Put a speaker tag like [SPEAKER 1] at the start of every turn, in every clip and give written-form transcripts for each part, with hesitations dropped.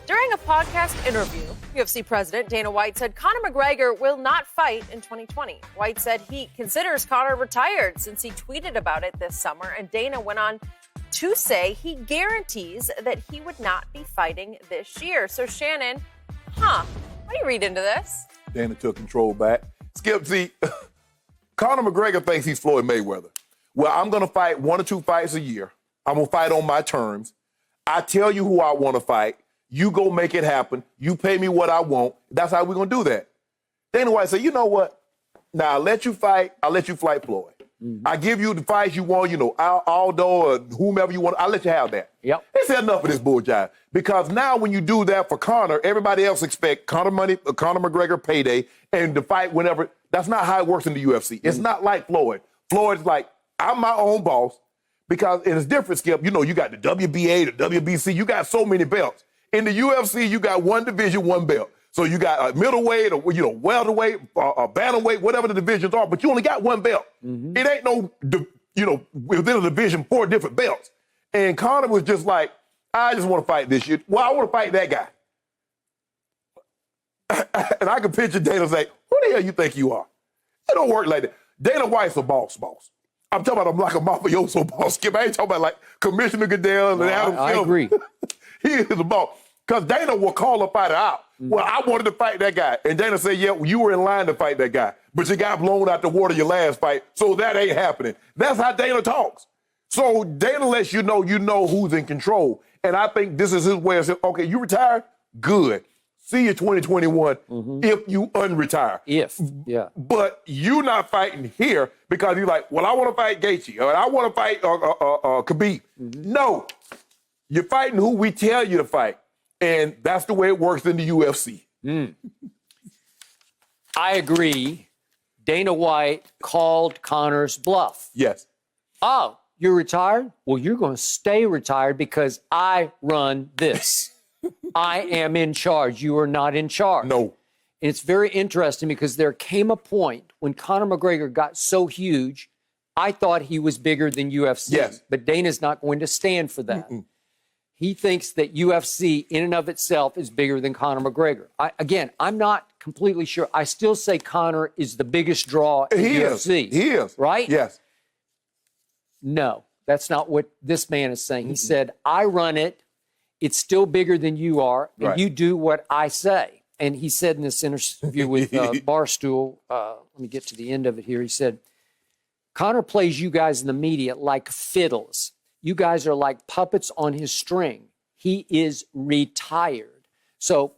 [SPEAKER 1] During a podcast interview, UFC President Dana White said Conor McGregor will not fight in 2020. White said he considers Conor retired since he tweeted about it this summer, and Dana went on to say he guarantees that he would not be fighting this year. So, Shannon, what do you read into this?
[SPEAKER 2] Dana took control back. Skip, see, Conor McGregor thinks he's Floyd Mayweather. Well, I'm going to fight 1 or 2 fights a year. I'm going to fight on my terms. I tell you who I want to fight. You go make it happen. You pay me what I want. That's how we're going to do that. Dana White said, you know what? Now, I'll let you fight. I'll let you fight Floyd. Mm-hmm. I give you the fights you want, Aldo or whomever you want. I'll let you have that.
[SPEAKER 3] Yep.
[SPEAKER 2] They said enough of this bullshit. Because now when you do that for Conor, everybody else expect Conor McGregor payday and to fight whenever. That's not how it works in the UFC. It's not like Floyd. Floyd's like, I'm my own boss. Because it's different, Skip. You got the WBA, the WBC. You got so many belts. In the UFC, you got one division, one belt. So you got a middleweight, or welterweight, a bantamweight, whatever the divisions are, but you only got one belt. Mm-hmm. It ain't within a division 4 different belts. And Conor was just like, I just want to fight this shit. Well, I want to fight that guy. And I can picture Dana say, who the hell you think you are? It don't work like that. Dana White's a boss. I'm talking about him like a mafioso boss. Skip, I ain't talking about like Commissioner Goodell and Adam Silver.
[SPEAKER 3] I agree.
[SPEAKER 2] He is a boss. Because Dana will call a fighter out. Mm-hmm. Well, I wanted to fight that guy. And Dana said, yeah, you were in line to fight that guy. But you got blown out the water your last fight, so that ain't happening. That's how Dana talks. So Dana lets you know who's in control. And I think this is his way of saying, okay, you retired? Good. See you 2021 if you unretire.
[SPEAKER 3] Yeah.
[SPEAKER 2] But you not fighting here because you're like, well, I want to fight Gaethje, or I want to fight Khabib. Mm-hmm. No. You're fighting who we tell you to fight. And that's the way it works in the UFC.
[SPEAKER 3] I agree. Dana White called Conor's bluff.
[SPEAKER 2] Yes.
[SPEAKER 3] Oh, you're retired? Well, you're going to stay retired because I run this. I am in charge. You are not in charge.
[SPEAKER 2] No.
[SPEAKER 3] And it's very interesting because there came a point when Conor McGregor got so huge, I thought he was bigger than UFC.
[SPEAKER 2] Yes.
[SPEAKER 3] But Dana's not going to stand for that.
[SPEAKER 2] Mm-mm.
[SPEAKER 3] He thinks that UFC in and of itself is bigger than Conor McGregor. I'm not completely sure. I still say Conor is the biggest draw in UFC.
[SPEAKER 2] He is.
[SPEAKER 3] Right?
[SPEAKER 2] Yes.
[SPEAKER 3] No, that's not what this man is saying. He said, I run it. It's still bigger than you are, and you do what I say. And he said in this interview with Barstool, let me get to the end of it here. He said, Conor plays you guys in the media like fiddles. You guys are like puppets on his string. He is retired. So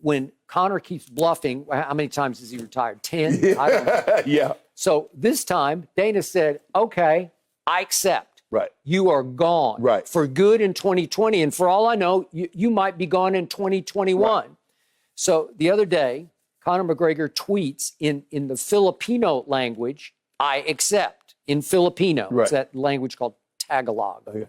[SPEAKER 3] when Conor keeps bluffing, how many times has he retired? 10? I don't know.
[SPEAKER 2] Yeah.
[SPEAKER 3] So this time, Dana said, okay, I accept.
[SPEAKER 2] Right.
[SPEAKER 3] You are gone.
[SPEAKER 2] Right.
[SPEAKER 3] For good in 2020. And for all I know, you might be gone in 2021. Right. So the other day, Conor McGregor tweets in the Filipino language, I accept, in Filipino.
[SPEAKER 2] Right.
[SPEAKER 3] It's that language called Tagalog.
[SPEAKER 2] Okay.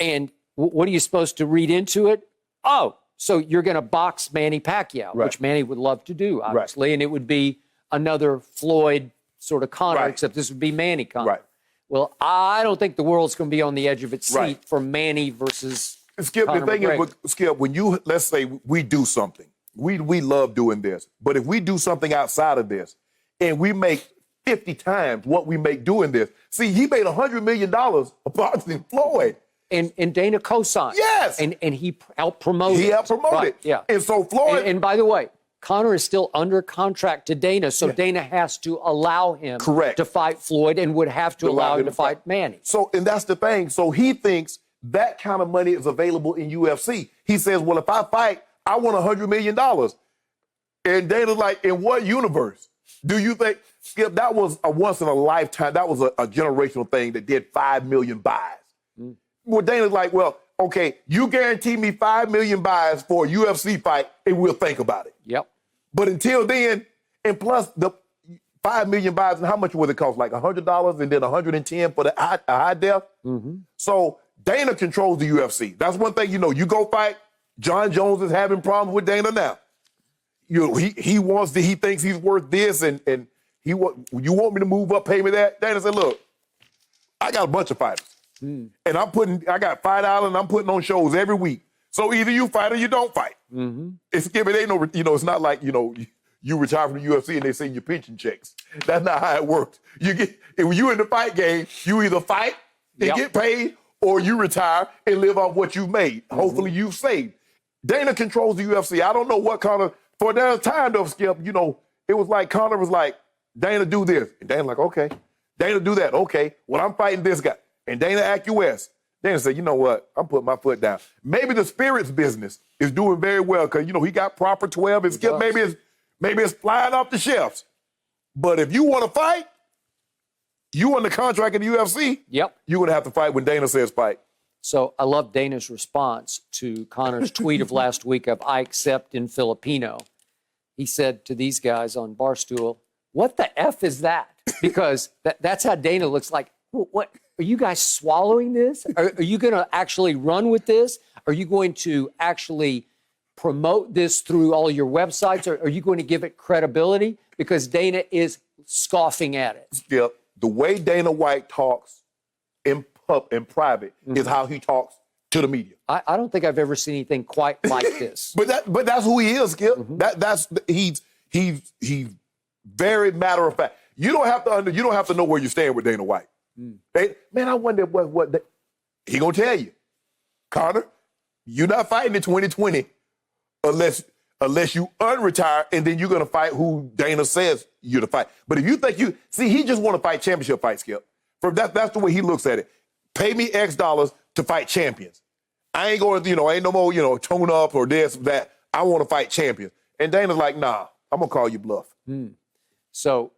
[SPEAKER 3] And what are you supposed to read into it? Oh, so you're going to box Manny Pacquiao,
[SPEAKER 2] Right.
[SPEAKER 3] which Manny would love to do, obviously. Right. And it would be another Floyd sort of Conor,
[SPEAKER 2] Right.
[SPEAKER 3] except this would be Manny Conor.
[SPEAKER 2] Right.
[SPEAKER 3] Well, I don't think the world's going to be on the edge of its seat
[SPEAKER 2] Right.
[SPEAKER 3] for Manny versus
[SPEAKER 2] Skip,
[SPEAKER 3] Conor
[SPEAKER 2] the thing
[SPEAKER 3] McGregor.
[SPEAKER 2] is, Skip, when let's say we do something, we love doing this, but if we do something outside of this and we make 50 times what we make doing this, see, he made $100 million boxing Floyd.
[SPEAKER 3] And Dana co-signed.
[SPEAKER 2] Yes.
[SPEAKER 3] And he helped promote it.
[SPEAKER 2] He helped promote
[SPEAKER 3] Right,
[SPEAKER 2] it.
[SPEAKER 3] yeah.
[SPEAKER 2] And so Floyd...
[SPEAKER 3] And by the way, Conor is still under contract to Dana, so Dana has to allow him to fight Floyd and would have to allow him to fight Manny.
[SPEAKER 2] So, and that's the thing. So he thinks that kind of money is available in UFC. He says, well, if I fight, I want $100 million. And Dana's like, in what universe? Do you think, Skip, that was a once in a lifetime, that was a generational thing that did 5 million buys. Mm. Well, Dana's like, well, okay, you guarantee me 5 million buys for a UFC fight, and we'll think about it.
[SPEAKER 3] Yep.
[SPEAKER 2] But until then, and plus the 5 million buys, and how much would it cost? Like $100 and then $110 for the high def? Mm-hmm. So Dana controls the UFC. That's one thing, you go fight. John Jones is having problems with Dana now. He thinks he's worth this, and you want me to move up, pay me that? Dana said, look, I got a bunch of fighters. And I got Fight Island, I'm putting on shows every week. So either you fight or you don't fight.
[SPEAKER 3] Mm-hmm.
[SPEAKER 2] It ain't no, it's not like, you retire from the UFC and they send you pension checks. That's not how it works. If you in the fight game, you either fight and get paid or you retire and live off what you've made. Mm-hmm. Hopefully you've saved. Dana controls the UFC. I don't know what Conor, for that time though, Skip, it was like Conor was like, Dana, do this. And Dana like, okay. Dana, do that. Okay. Well, I'm fighting this guy. And Dana acquiesced. Dana said, you know what? I'm putting my foot down. Maybe the spirits business is doing very well because, he got proper 12 and Skip. Maybe it's flying off the shelves. But if you want to fight, you on the contract in the UFC, you're going to have to fight when Dana says fight.
[SPEAKER 3] So I love Dana's response to Conor's tweet of last week of I accept in Filipino. He said to these guys on Barstool, what the F is that? Because that's how Dana looks like. What are you guys swallowing this? Are you going to actually run with this? Are you going to actually promote this through all your websites? Or are you going to give it credibility? Because Dana is scoffing at it.
[SPEAKER 2] Skip, the way Dana White talks in private is how he talks to the media.
[SPEAKER 3] I don't think I've ever seen anything quite like this.
[SPEAKER 2] but that's who he is, Skip. He's very matter of fact. You don't have to know where you stand with Dana White. Man, I wonder what he gonna tell you, Conor. You're not fighting in 2020 unless you unretire, and then you're gonna fight who Dana says you're to fight. But if you think he just want to fight championship fights, Skip. That's the way he looks at it. Pay me X dollars to fight champions. I ain't going, ain't no more, tone up or this, that. I want to fight champions. And Dana's like, nah, I'm gonna call you bluff.
[SPEAKER 3] So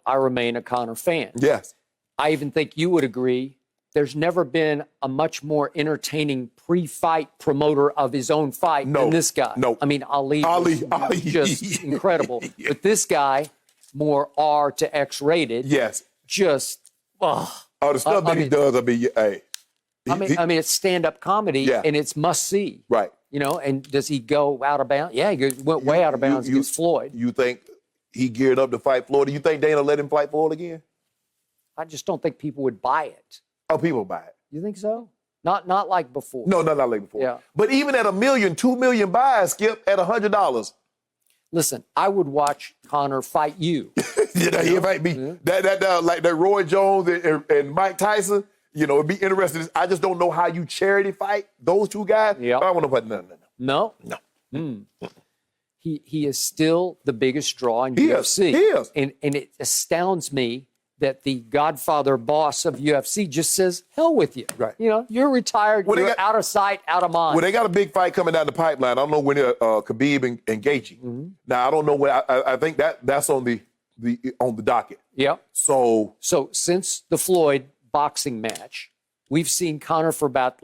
[SPEAKER 3] I remain a Conor fan.
[SPEAKER 2] Yes.
[SPEAKER 3] I even think you would agree there's never been a much more entertaining pre-fight promoter of his own fight than this guy.
[SPEAKER 2] No.
[SPEAKER 3] I mean, Ali was just incredible. But this guy, more R to X rated.
[SPEAKER 2] Yes.
[SPEAKER 3] Just,
[SPEAKER 2] the stuff that he does, hey.
[SPEAKER 3] It's stand-up comedy, and it's must-see.
[SPEAKER 2] Right.
[SPEAKER 3] And does he go out of bounds? Yeah, he went way out of bounds against Floyd.
[SPEAKER 2] You think he geared up to fight Floyd? Do you think Dana let him fight Floyd again?
[SPEAKER 3] I just don't think people would buy it.
[SPEAKER 2] Oh, people buy it.
[SPEAKER 3] You think so? Not like before.
[SPEAKER 2] No, not like before.
[SPEAKER 3] Yeah.
[SPEAKER 2] But even at $1 million, $2 million buys, Skip, at $100.
[SPEAKER 3] Listen, I would watch Conor fight you.
[SPEAKER 2] He might be like that Roy Jones and Mike Tyson. It'd be interesting. I just don't know how you charity fight those two guys.
[SPEAKER 3] Yeah.
[SPEAKER 2] I want to fight
[SPEAKER 3] No. He is still the biggest draw in UFC.
[SPEAKER 2] He is.
[SPEAKER 3] And it astounds me that the Godfather boss of UFC just says, hell with you.
[SPEAKER 2] Right.
[SPEAKER 3] You're retired. You're out of sight, out of mind.
[SPEAKER 2] Well, they got a big fight coming down the pipeline. I don't know when Khabib and Gaethje. Now, I don't know when. I think that's on the docket.
[SPEAKER 3] Yeah.
[SPEAKER 2] So
[SPEAKER 3] since the Floyd boxing match, we've seen Conor for about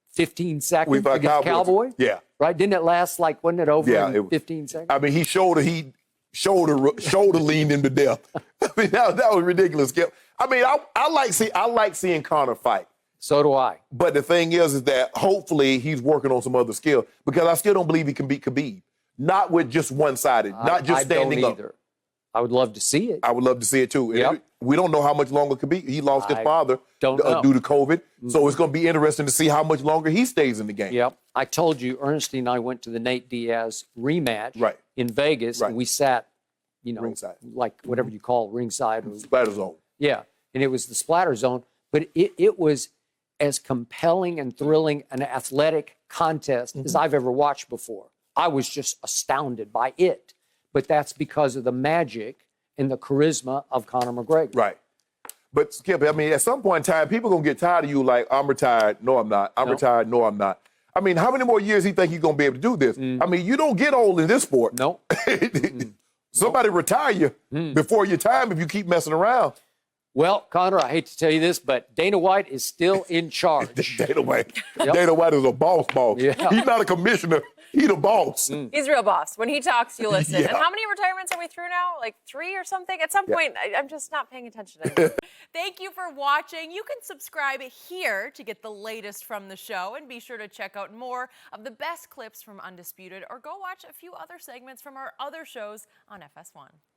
[SPEAKER 3] 15 seconds against Cowboy?
[SPEAKER 2] Yeah.
[SPEAKER 3] Right? Didn't it last wasn't it over in 15 seconds?
[SPEAKER 2] I mean, he shoulder leaned him to death. I mean, that was ridiculous. I mean, I like seeing Conor fight.
[SPEAKER 3] So do I.
[SPEAKER 2] But the thing is that hopefully he's working on some other skill because I still don't believe he can beat Khabib. Not with just one-sided, not just standing up.
[SPEAKER 3] Either. I would love to see it.
[SPEAKER 2] I would love to see it too.
[SPEAKER 3] Yep.
[SPEAKER 2] We don't know how much longer Khabib. He lost his father due to COVID. So it's going to be interesting to see how much longer he stays in the game.
[SPEAKER 3] Yep. I told you, Ernestine and I went to the Nate Diaz rematch in Vegas, and we sat,
[SPEAKER 2] ringside.
[SPEAKER 3] like whatever you call ringside.
[SPEAKER 2] Splatter zone.
[SPEAKER 3] Yeah, and it was the splatter zone. But it was as compelling and thrilling an athletic contest as I've ever watched before. I was just astounded by it. But that's because of the magic and the charisma of Conor McGregor.
[SPEAKER 2] Right. But, Skip, I mean, at some point in time, people are going to get tired of you like, I'm retired. No, I'm not. I'm retired. No, I'm not. I mean, how many more years he think he's going to be able to do this? I mean, you don't get old in this sport.
[SPEAKER 3] No.
[SPEAKER 2] Somebody retire you before your time if you keep messing around.
[SPEAKER 3] Well, Conor, I hate to tell you this, but Dana White is still in charge.
[SPEAKER 2] Dana White is a boss.
[SPEAKER 3] Yeah.
[SPEAKER 2] He's not a commissioner. He's the boss.
[SPEAKER 1] He's a real boss. When he talks, you listen.
[SPEAKER 2] Yeah.
[SPEAKER 1] And how many retirements are we through now? Like 3 or something? At some point, I'm just not paying attention anymore.
[SPEAKER 4] Thank you for watching. You can subscribe here to get the latest from the show, and be sure to check out more of the best clips from Undisputed, or go watch a few other segments from our other shows on FS1.